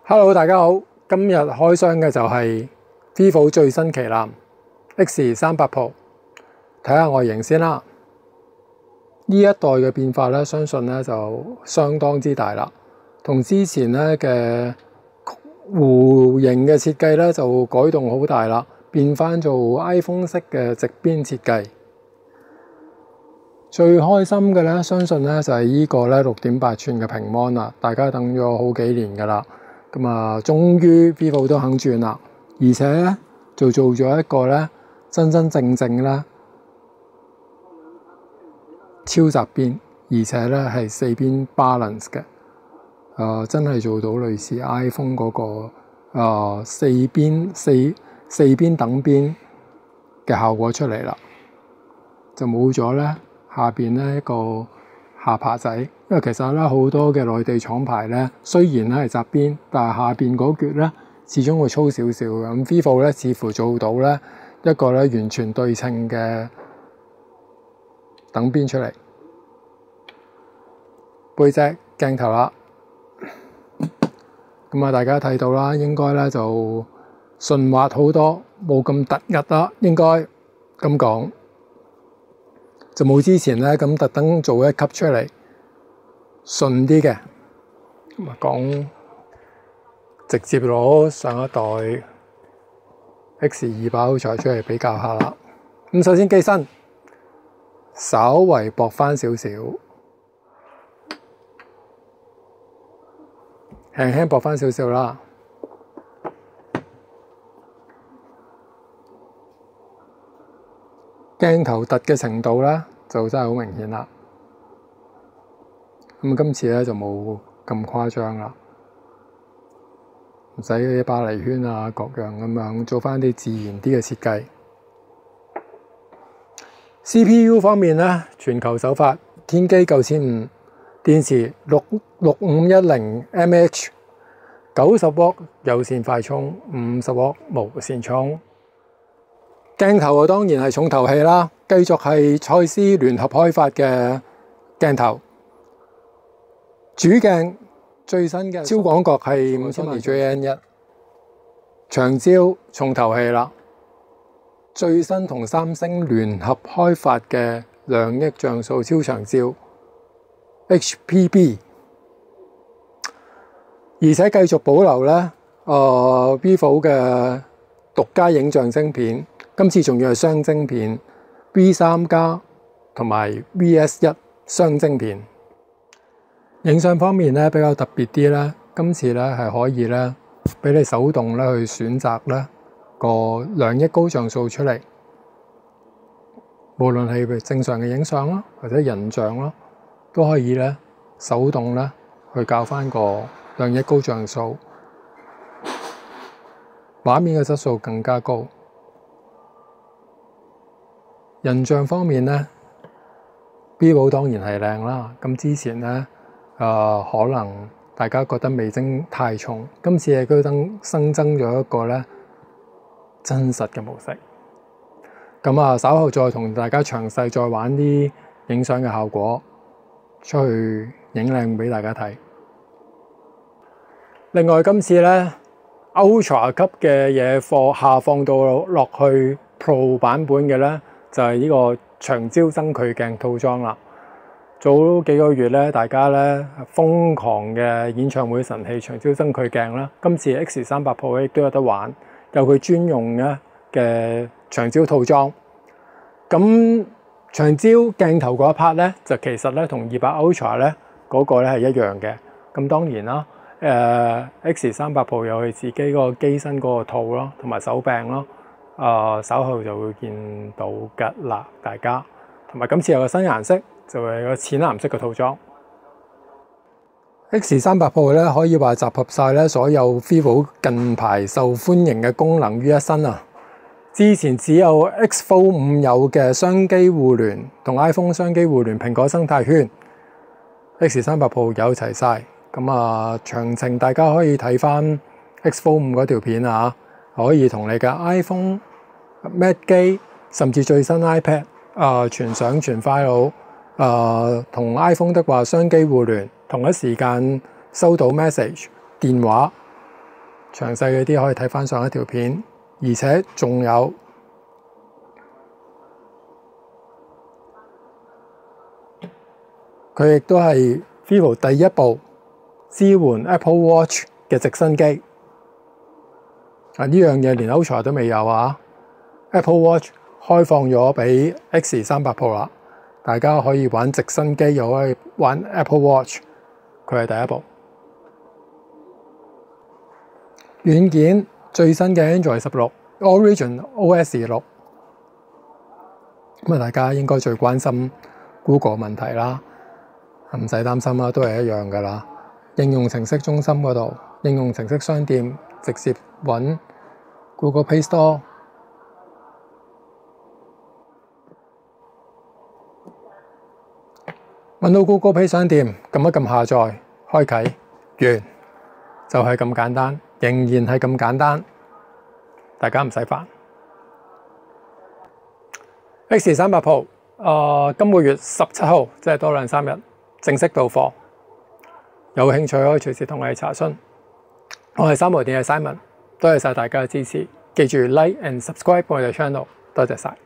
Hello， 大家好，今日開箱嘅就係 Vivo 最新旗艦 X38 Pro， 睇下外形先啦。呢一代嘅變化咧，相信咧就相當之大啦，同之前咧嘅弧形嘅設計咧就改動好大啦，變翻做 iPhone 式嘅直邊設計。最開心嘅咧，相信咧就係呢個咧6.8寸嘅屏幕啦，大家等咗好幾年噶啦。咁啊，終於 Vivo 都肯轉啦，而且咧就做咗一個咧真正咧超窄邊，而且咧係4邊 balance 嘅，真係做到類似 iPhone 嗰個四邊等邊嘅效果出嚟啦，就冇咗咧下邊咧一個下巴仔，因為其實咧好多嘅內地廠牌咧，雖然咧係窄邊，但係下邊嗰橛咧始終會粗少少嘅。咁 Vivo 咧似乎做到咧一個咧完全對稱嘅等邊出嚟。背脊鏡頭啦，咁啊大家睇到啦，應該咧就順滑好多，冇咁突兀啦，應該咁講。就冇之前咧咁特登做一級出嚟順啲嘅，咁啊講直接攞上一代 X200 Ultra 出嚟比較下啦。咁首先機身稍為薄翻少少，輕輕薄翻少少啦。鏡頭凸嘅程度咧就真係好明顯啦。咁今次咧就冇咁誇張啦，唔使啲巴黎圈啊各樣咁樣，做翻啲自然啲嘅設計。CPU 方面咧，全球首發，天璣9500，電池6510mAh， 90W 有線快充，50W 無線充。鏡頭啊，當然係重頭戲啦，繼續係蔡司聯合開發嘅鏡頭。主鏡最新嘅超廣角係5000 JN1， 長焦重頭戲啦。最新同三星聯合開發嘅2億像素超長焦 HPB， 而且繼續保留咧Vivo 嘅獨家影像晶片。今次仲要係雙晶片 V3 加同埋 VS1 雙晶片。影相方面咧比較特別啲咧，今次咧係可以咧俾你手動咧去選擇咧個2億高像素出嚟，無論係正常嘅影相啦，或者人像啦，都可以咧手動咧去校翻個2億高像素，畫面嘅質素更加高。人像方面咧 ，Vivo 當然係靚啦。咁之前咧，可能大家覺得味精太重，今次係佢新增咗一個咧真實嘅模式。咁啊，稍後再同大家詳細再玩啲影相嘅效果，出去影靚俾大家睇。另外，今次咧 Ultra 級嘅嘢下放到落去 Pro 版本嘅咧。就係呢個長焦增距鏡套裝啦。早幾個月咧，大家咧瘋狂嘅演唱會神器長焦增距鏡啦。今次 X38 Pro 亦都有得玩，有佢專用嘅長焦套裝。咁長焦鏡頭嗰一 part 咧，就其實咧同200 Ultra 咧嗰個咧係一樣嘅。咁當然啦，X38 Pro 有佢自己嗰個機身嗰個套咯，同埋手柄咯。稍後就會見到㗎啦，大家。同埋今次有個新顏色，就係個淺藍色嘅套裝。X38 Pro 咧可以話集合晒咧所有 Vivo 近排受歡迎嘅功能於一身啊！之前只有 X Fold 5有嘅雙機互聯同 iPhone 雙機互聯蘋果生態圈 ，X38 Pro 有齊晒。咁啊，詳情大家可以睇翻 X Fold 5嗰條片啊，可以同你嘅 iPhone、Mac 機，甚至最新 iPad 傳相傳 file，同 iPhone 的話雙機互聯，同一時間收到 message、電話詳細嗰啲可以睇翻上一條片，而且仲有佢亦都係 Vivo 第一部支援 Apple Watch 嘅直身機。呢樣嘢連 Ultra 都未有啊 ！Apple Watch 開放咗俾 X300 Pro 啦，大家可以玩直身機，又可以玩 Apple Watch， 佢係第一部。軟件最新嘅 Android 16 Origin OS 6，咁大家應該最關心 Google 問題啦，唔使擔心啦，都係一樣噶啦。應用程式中心嗰度，應用程式商店直接揾 Google Play Store， 揾到 Google Play 商店，撳一撳下載，開啟，完，就係咁簡單，仍然係咁簡單，大家唔使煩。X300 Pro，今個月17號，即係多2-3日正式到貨，有興趣可以隨時同我哋查詢。我係三毛電嘅 Simon，多謝晒大家嘅支持，記住 Like and Subscribe 我哋嘅 channel，多謝晒。